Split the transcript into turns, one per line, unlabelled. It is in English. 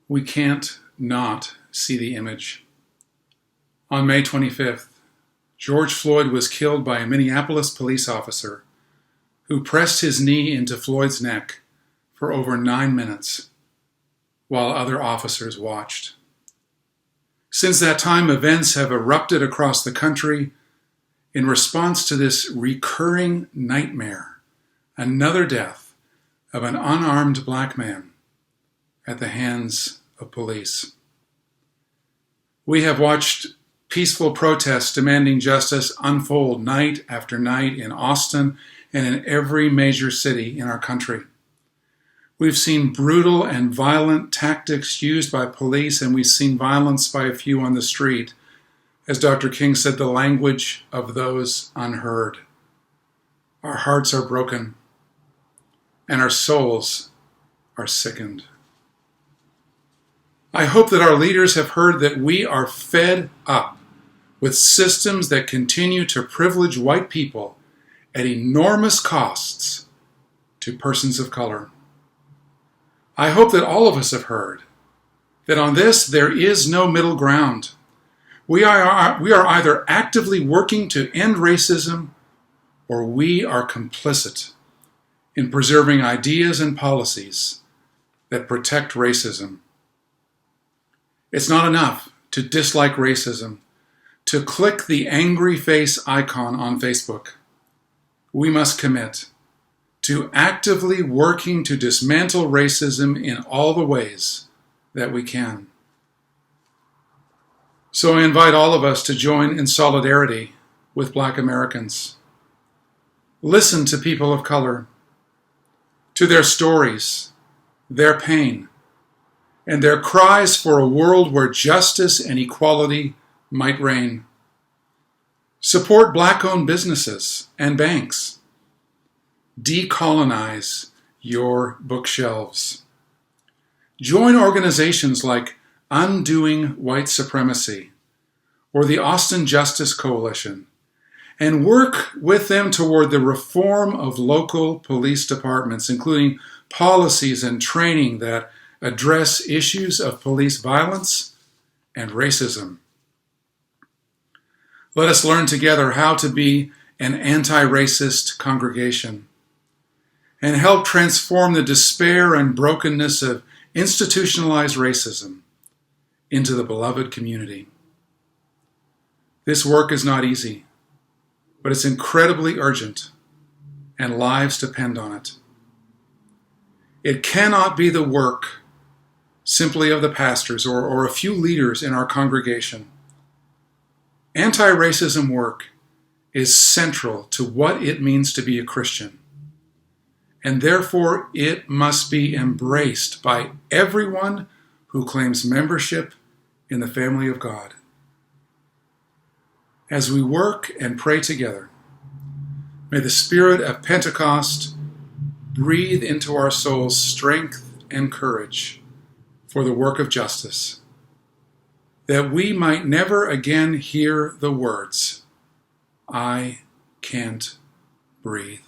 we can't not see the image. On May 25th, George Floyd was killed by a Minneapolis police officer who pressed his knee into Floyd's neck for over 9 minutes while other officers watched. Since that time, events have erupted across the country in response to this recurring nightmare, another death of an unarmed black man at the hands of police. We have watched peaceful protests demanding justice unfold night after night in Austin and in every major city in our country. We've seen brutal and violent tactics used by police, and we've seen violence by a few on the street. As Dr. King said, the language of those unheard. Our hearts are broken, and our souls are sickened. I hope that our leaders have heard that we are fed up with systems that continue to privilege white people at enormous costs to persons of color. I hope that all of us have heard that on this there is no middle ground. We are either actively working to end racism, or we are complicit in preserving ideas and policies that protect racism. It's not enough to dislike racism, to click the angry face icon on Facebook. We must commit to actively working to dismantle racism in all the ways that we can. So I invite all of us to join in solidarity with Black Americans. Listen to people of color, to their stories, their pain, and their cries for a world where justice and equality might reign. Support Black-owned businesses and banks. Decolonize your bookshelves. Join organizations like Undoing White Supremacy or the Austin Justice Coalition and work with them toward the reform of local police departments, including policies and training that address issues of police violence and racism. Let us learn together how to be an anti-racist congregation and help transform the despair and brokenness of institutionalized racism into the beloved community. This work is not easy, but it's incredibly urgent, and lives depend on it. It cannot be the work simply of the pastors or a few leaders in our congregation. Anti-racism work is central to what it means to be a Christian, and therefore it must be embraced by everyone who claims membership in the family of God. As we work and pray together, may the Spirit of Pentecost breathe into our souls strength and courage for the work of justice, that we might never again hear the words, "I can't breathe."